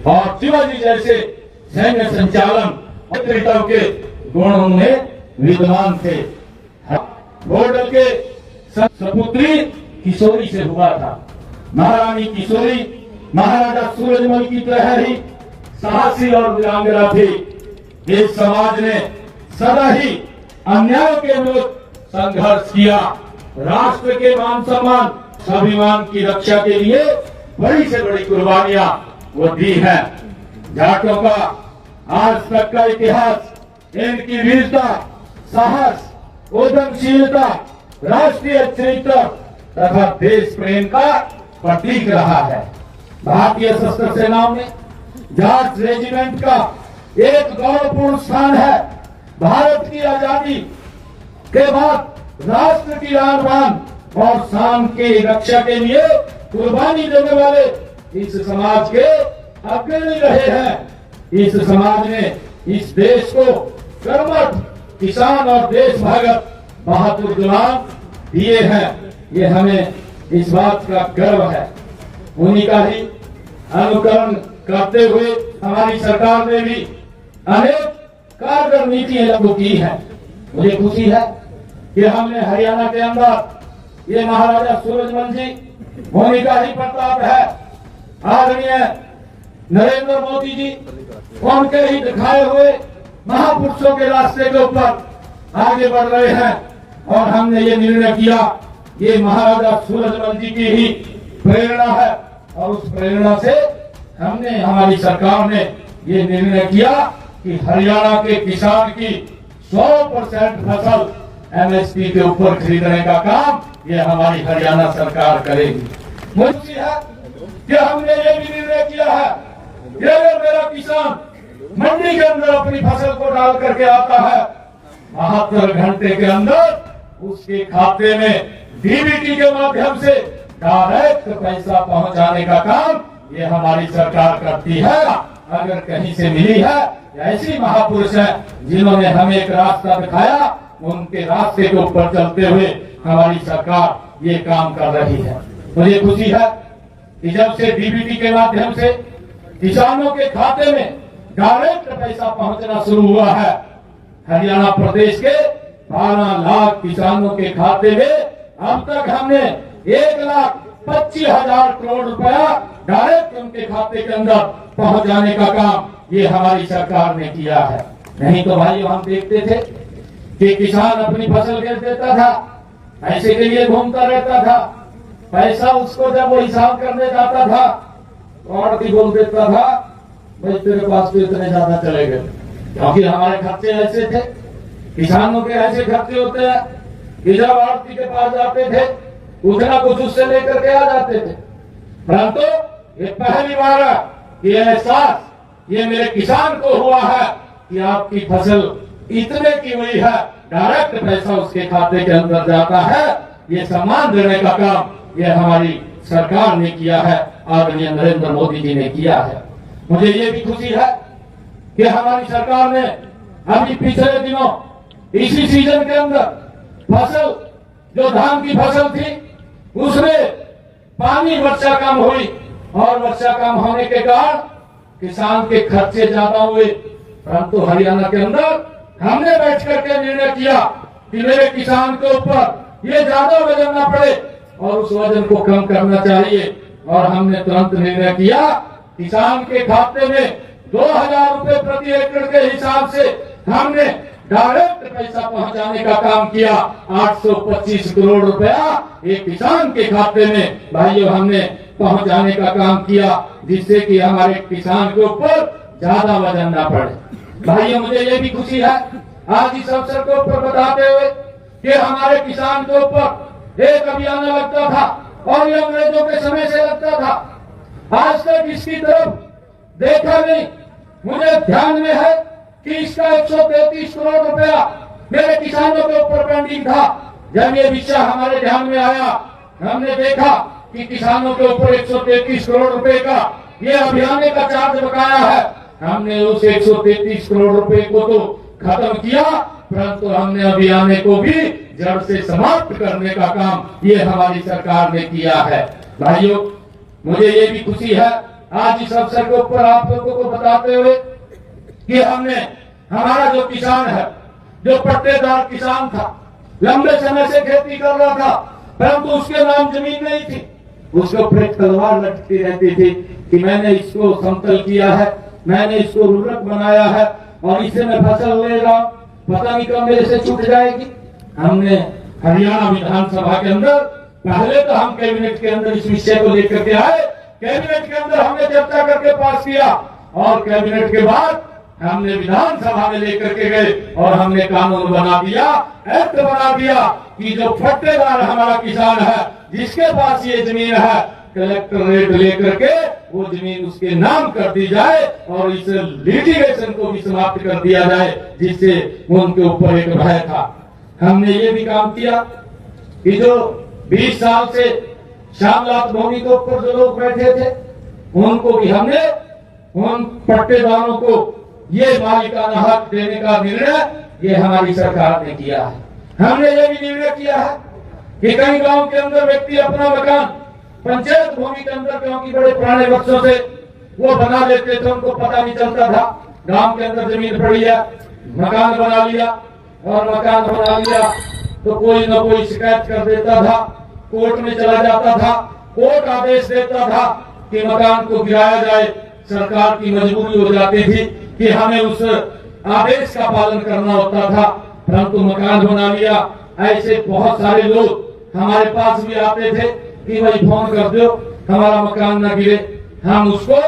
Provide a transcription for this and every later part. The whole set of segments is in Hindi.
और शिवाजी जैसे सैन्य संचालन नेतृत्व के गुण उनमें विद्वान थे। बॉर्डर के सपुत्री किशोरी से हुआ था। महारानी किशोरी महाराजा सूरजमल की तरह ही साहसी और वीरांगना थी। इस समाज ने सदा ही अन्याय के विरुद्ध संघर्ष किया। राष्ट्र के मान सम्मान स्वाभिमान की रक्षा के लिए बड़ी से बड़ी कुर्बानियां वो दी है। जाटों का आज तक का इतिहास इनकी वीरता, साहस, उद्यमशीलता, राष्ट्रीय चरित्र तथा देश प्रेम का प्रतीक रहा है। भारतीय सशस्त्र सेनाओं में जाट रेजिमेंट का एक गौरवपूर्ण स्थान है। भारत की आजादी के बाद राष्ट्र की आन बान और शान की रक्षा के लिए कुर्बानी देने वाले इस समाज के अग्रणी रहे हैं। इस समाज ने इस देश को कर्मठ किसान और देशभक्त बहादुर जवान दिए हैं। ये हमें इस बात का गर्व है। उन्हीं का ही अनुकरण करते हुए हमारी सरकार ने भी अनेक कारगर नीतियां लागू की है। मुझे खुशी है कि हमने हरियाणा के अंदर ये महाराजा सूरजमल जी होने का ही प्रताप है। आदरणीय नरेंद्र मोदी जी उनके ही दिखाए हुए महापुरुषों के रास्ते के ऊपर आगे बढ़ रहे हैं और हमने ये निर्णय किया, ये महाराजा सूरजमल जी की ही प्रेरणा है और उस प्रेरणा से हमने हमारी सरकार ने ये निर्णय किया कि हरियाणा के किसान की 100% फसल एमएसपी के ऊपर खरीदने का काम ये हमारी हरियाणा सरकार करेगी। मुझे खुशी है कि हमने ये भी निर्णय किया है कि अगर मेरा किसान मंडी के अंदर अपनी फसल को डाल करके आता है 72 घंटे के अंदर उसके खाते में डीबीटी के माध्यम से डायरेक्ट पैसा पहुंचाने का काम ये हमारी सरकार करती है। अगर कहीं से मिली है, ऐसी महापुरुष है जिन्होंने हमें एक रास्ता दिखाया, उनके रास्ते के ऊपर चलते हुए हमारी सरकार ये काम कर रही है। मुझे खुशी है कि जब से डीबीटी के माध्यम से किसानों के खाते में डायरेक्ट पैसा पहुंचना शुरू हुआ है, हरियाणा प्रदेश के 12 लाख किसानों के खाते में अब तक हमने 1,25,000 करोड़ रुपया डायरेक्ट उनके खाते के अंदर पहुंचाने का काम ये हमारी सरकार ने किया है। नहीं तो भाई हम देखते थे कि किसान अपनी फसल बेच देता था, पैसे के लिए घूमता रहता था, पैसा उसको जब वो हिसाब करने जाता था और भी बोल देता था भाई तेरे पास तो इतने ज्यादा चले गए, क्योंकि हमारे खर्चे ऐसे थे। किसानों के ऐसे खर्चे होते हैं कि जब आड़ती के पास जाते थे उतना कुछ उससे लेकर के आ जाते थे, परंतु ये पहली बार ये एहसास ये मेरे किसान को हुआ है कि आपकी फसल इतने की हुई है, डायरेक्ट पैसा उसके खाते के अंदर जाता है। ये सम्मान देने का काम ये हमारी सरकार ने किया है, आदरणीय नरेंद्र मोदी जी ने किया है। मुझे ये भी खुशी है कि हमारी सरकार ने अभी पिछले दिनों इसी सीजन के अंदर फसल जो धान की फसल थी उसमें पानी वर्षा कम हुई और वर्षा कम होने के कारण किसान के खर्चे ज्यादा हुए, परंतु हरियाणा के अंदर हमने बैठ करके निर्णय किया कि मेरे किसान के ऊपर ये ज्यादा वजन न पड़े और उस वजन को कम करना चाहिए। और हमने तुरंत निर्णय किया किसान के खाते में 2,000 रुपए प्रति एकड़ के हिसाब से हमने डायरेक्ट पैसा पहुंचाने का काम किया। 825 करोड़ रुपया एक किसान के खाते में भाइयों हमने पहुंचाने का काम किया, जिससे कि हमारे किसान के ऊपर ज्यादा वजन न पड़े। भाइयों मुझे ये भी खुशी है आज इस अवसर के ऊपर बताते हुए कि हमारे किसान के ऊपर एक अभियान लगता था और ये अंग्रेजों के समय से लगता था। आज तक इसकी तरफ देखा नहीं। मुझे ध्यान में है कि इसका 133 करोड़ रुपया मेरे किसानों के ऊपर पेंडिंग था। जब ये विषय हमारे ध्यान में आया, हमने देखा कि किसानों के ऊपर 133 करोड़ रुपए का ये अभियान का चार्ज बकाया है। हमने उस 133 करोड़ रुपए को तो खत्म किया, परंतु हमने अभियान को भी जड़ से समाप्त करने का काम ये हमारी सरकार ने किया है। भाइयों मुझे ये भी खुशी है आज इस अवसर के ऊपर आप लोगों को बताते हुए कि हमने हमारा जो किसान है, जो पट्टेदार किसान था, लंबे समय से खेती कर रहा था, परंतु उसके नाम जमीन नहीं थी, उसके ऊपर एक तलवार लटकती रहती थी कि मैंने इसको समतल किया है, मैंने इसको उर्वरक बनाया है और इसे मैं फसल ले रहा हूं, पता नहीं कब मेरे से छूट जाएगी। हमने हरियाणा विधानसभा के अंदर पहले तो हम कैबिनेट के अंदर इस विषय को लेकर के आए, कैबिनेट के अंदर हमने चर्चा करके पास किया और कैबिनेट के बाद हमने विधानसभा में लेकर के गए और हमने कानून बना दिया, एक्ट बना दिया कि जो पट्टेदार हमारा किसान है, जिसके पास ये जमीन है, कलेक्टर रेट लेकर के वो जमीन उसके नाम कर दी जाए और इस लिटिगेशन को भी समाप्त कर दिया जाए, जिससे उनके ऊपर एक भय था। हमने ये भी काम किया कि जो 20 साल से श्यामलाल भूमि के ऊपर जो लोग बैठे थे, उनको भी हमने उन पट्टेदारों को ये मालिकाना हक देने का निर्णय ये हमारी सरकार ने किया है। हमने ये भी निर्णय किया है कि कई गांव के अंदर व्यक्ति अपना मकान पंचायत भूमि के अंदर, क्योंकि बड़े पुराने वर्षों से वो बना लेते थे, उनको पता नहीं चलता था, गांव के अंदर जमीन पड़ी है, मकान बना लिया और मकान बना लिया तो कोई न कोई शिकायत कर देता था, कोर्ट में चला जाता था, कोर्ट आदेश देता था कि मकान को गिराया जाए। सरकार की मजबूरी हो जाती थी कि हमें उस आदेश का पालन करना होता था, परंतु मकान बना लिया। ऐसे बहुत सारे लोग हमारे पास भी आते थे कि भाई फोन कर दो हमारा मकान न गिरे। हम उसको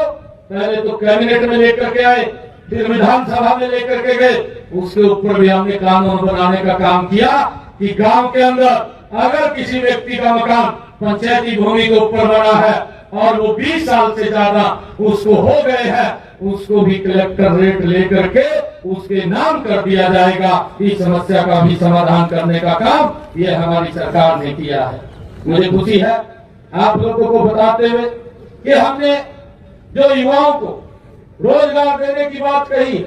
पहले तो कैबिनेट में लेकर के आए, फिर विधानसभा में लेकर के गए, उसके ऊपर भी हमने कानून बनाने का काम किया कि गांव के अंदर अगर किसी व्यक्ति का मकान पंचायती भूमि के ऊपर बना है और वो 20 साल से ज्यादा उसको हो गए हैं, उसको भी कलेक्टर रेट लेकर के उसके नाम कर दिया जाएगा। इस समस्या का भी समाधान करने का काम ये हमारी सरकार ने किया है। मुझे खुशी है आप लोगों को बताते हुए कि हमने जो युवाओं को रोजगार देने की बात कही,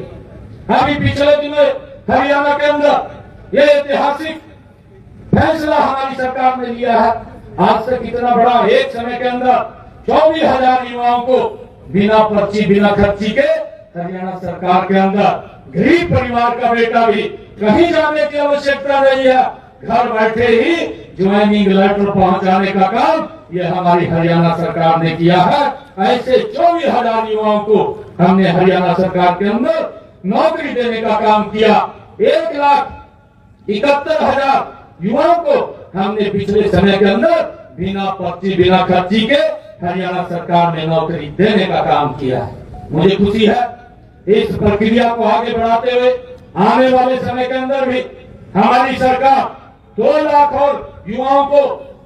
अभी पिछले दिनों हरियाणा के अंदर ये ऐतिहासिक फैसला हमारी सरकार ने लिया है। आज तक इतना बड़ा एक समय के अंदर 24,000 युवाओं को बिना पर्ची बिना खर्ची के हरियाणा सरकार के अंदर गरीब परिवार का बेटा भी कहीं जाने की आवश्यकता नहीं है, घर बैठे ही ज्वाइनिंग लेटर पहुंचाने का काम ये हमारी हरियाणा सरकार ने किया है। ऐसे 24,000 युवाओं को हमने हरियाणा सरकार के अंदर नौकरी देने का काम किया। 1,71,000 युवाओं को हमने पिछले समय के अंदर बिना पर्ची बिना खर्ची के हरियाणा सरकार ने नौकरी देने का काम किया है। मुझे खुशी है इस प्रक्रिया को आगे बढ़ाते हुए आने वाले समय के अंदर भी हमारी सरकार 2 लाख और युवाओं को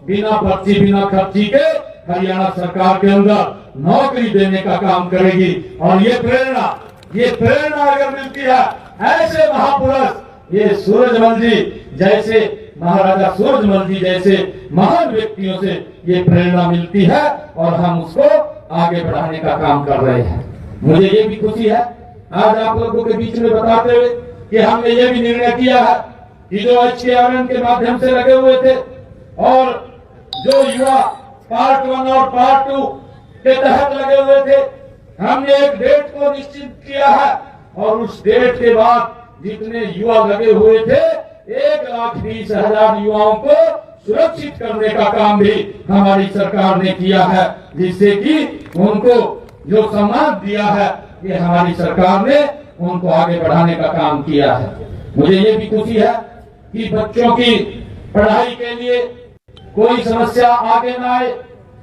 बिना पर्ची बिना खर्ची के हरियाणा सरकार के अंदर नौकरी देने का काम करेगी। और ये प्रेरणा अगर मिलती है ऐसे महापुरुष, ये सूरजमल जी जैसे, महाराजा सूरजमल जी जैसे महान व्यक्तियों से ये प्रेरणा मिलती है और हम उसको आगे बढ़ाने का काम कर रहे हैं। मुझे ये भी खुशी है आज आप लोगों के बीच में बताते हुए कि हमने ये भी निर्णय किया है कि जो HKRN के माध्यम से लगे हुए थे और जो युवा पार्ट 1 और पार्ट 2 के तहत लगे हुए थे, हमने एक डेट को निश्चित किया है और उस डेट के बाद जितने युवा लगे हुए थे 1,20,000 युवाओं को सुरक्षित करने का काम भी हमारी सरकार ने किया है, जिससे कि उनको जो सम्मान दिया है ये हमारी सरकार ने उनको आगे बढ़ाने का काम किया है। मुझे ये भी खुशी है कि बच्चों की पढ़ाई के लिए कोई समस्या आगे न आए,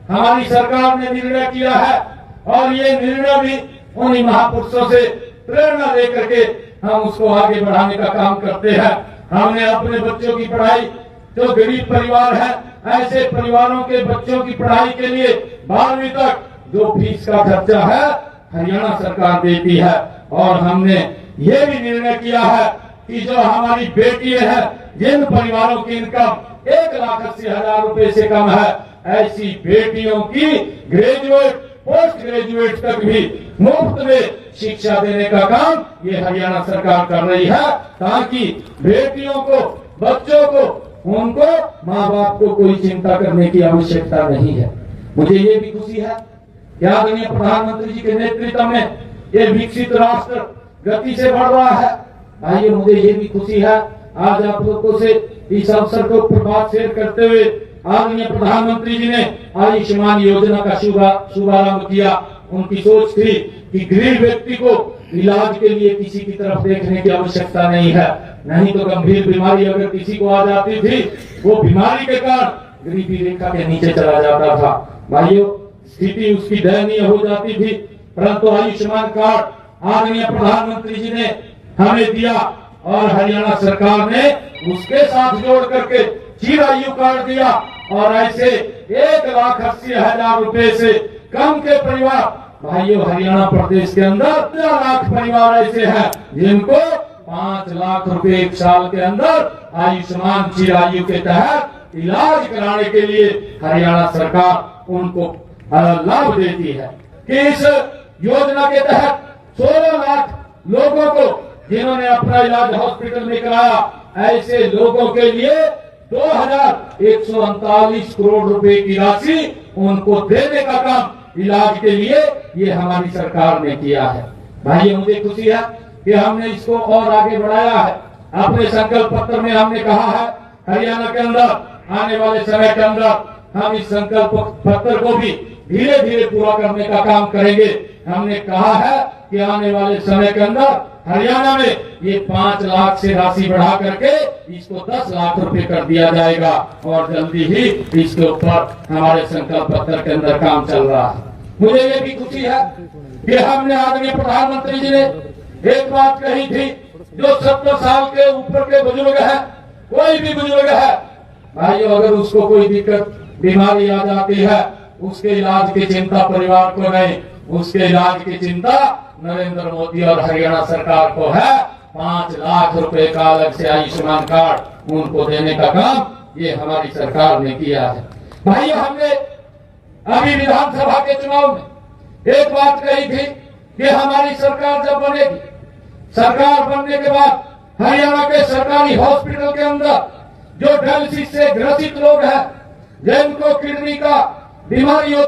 हमारी सरकार ने निर्णय किया है और ये निर्णय भी उन्हीं महापुरुषों से प्रेरणा लेकर के हम उसको आगे बढ़ाने का काम करते हैं। हमने अपने बच्चों की पढ़ाई, जो गरीब परिवार है, ऐसे परिवारों के बच्चों की पढ़ाई के लिए 12वीं तक जो फीस का खर्चा है हरियाणा सरकार देती है। और हमने ये भी निर्णय किया है कि जो हमारी बेटियां हैं, जिन परिवारों की इनकम 1,80,000 रुपए से कम है, ऐसी बेटियों की ग्रेजुएट पोस्ट ग्रेजुएट तक भी मुफ्त में शिक्षा देने का काम ये हरियाणा सरकार कर रही है, ताकि बेटियों को, बच्चों को, उनको माँ बाप को कोई चिंता करने की आवश्यकता नहीं है। मुझे ये भी खुशी है कि आदरणीय प्रधानमंत्री जी के नेतृत्व में ये विकसित राष्ट्र गति से बढ़ रहा है। भाइयों, मुझे ये भी खुशी है आज आप लोगों से इस अवसर को प्रभात शेयर करते हुए आदरणीय प्रधानमंत्री जी ने आयुष्मान योजना का शुभारंभ किया। उनकी सोच थी कि गरीब व्यक्ति को इलाज के लिए किसी की तरफ देखने की आवश्यकता नहीं है, नहीं तो गंभीर बीमारी अगर किसी को आ जाती थी, वो बीमारी के कारण गरीबी रेखा के नीचे चला जाता था। भाइयों, स्थिति उसकी दयनीय हो जाती थी, परंतु आयुष्मान कार्ड आदरणीय प्रधानमंत्री जी ने हमें दिया और हरियाणा सरकार ने उसके साथ जोड़ करके चिरायु कार्ड दिया और ऐसे 1,80,000 रुपए से कम के परिवार, भाइयों, हरियाणा प्रदेश के अंदर 15 लाख परिवार ऐसे हैं जिनको 5 लाख रुपए एक साल के अंदर आयुष्मान चिरायु के तहत इलाज कराने के लिए हरियाणा सरकार उनको लाभ देती है। कि इस योजना के तहत 16 लाख लोगों को जिन्होंने अपना इलाज हॉस्पिटल में कराया, ऐसे लोगों के लिए 2,139 करोड़ रुपए की राशि उनको देने का काम इलाज के लिए ये हमारी सरकार ने किया है। भाइयों, मुझे खुशी है कि हमने इसको और आगे बढ़ाया है। अपने संकल्प पत्र में हमने कहा है हरियाणा के अंदर आने वाले समय के अंदर हम इस संकल्प पत्र को भी धीरे धीरे पूरा करने का काम करेंगे। हमने कहा है कि आने वाले समय के अंदर हरियाणा में ये 5 लाख से राशि बढ़ा करके इसको 10 लाख रुपए कर दिया जाएगा और जल्दी ही इसके ऊपर हमारे संकल्प पत्र के अंदर काम चल रहा है। मुझे ये भी खुशी है कि हमने आदरणीय प्रधानमंत्री जी ने एक बात कही थी, जो 70 साल के ऊपर के बुजुर्ग है, कोई भी बुजुर्ग है भाइयों, अगर उसको कोई दिक्कत बीमारी आ जाती है, उसके इलाज की चिंता परिवार को नहीं, उसके इलाज की चिंता नरेंद्र मोदी और हरियाणा सरकार को है। 5 लाख रुपए का अलग से आयुष्मान कार्ड उनको देने का काम ये हमारी सरकार ने किया है। भाइयों, हमने अभी विधानसभा के चुनाव में एक बात कही थी कि हमारी सरकार जब बनेगी, सरकार बनने के बाद हरियाणा के सरकारी हॉस्पिटल के अंदर जो डायलिसिस से ग्रसित लोग हैं, जिनको किडनी का बीमारी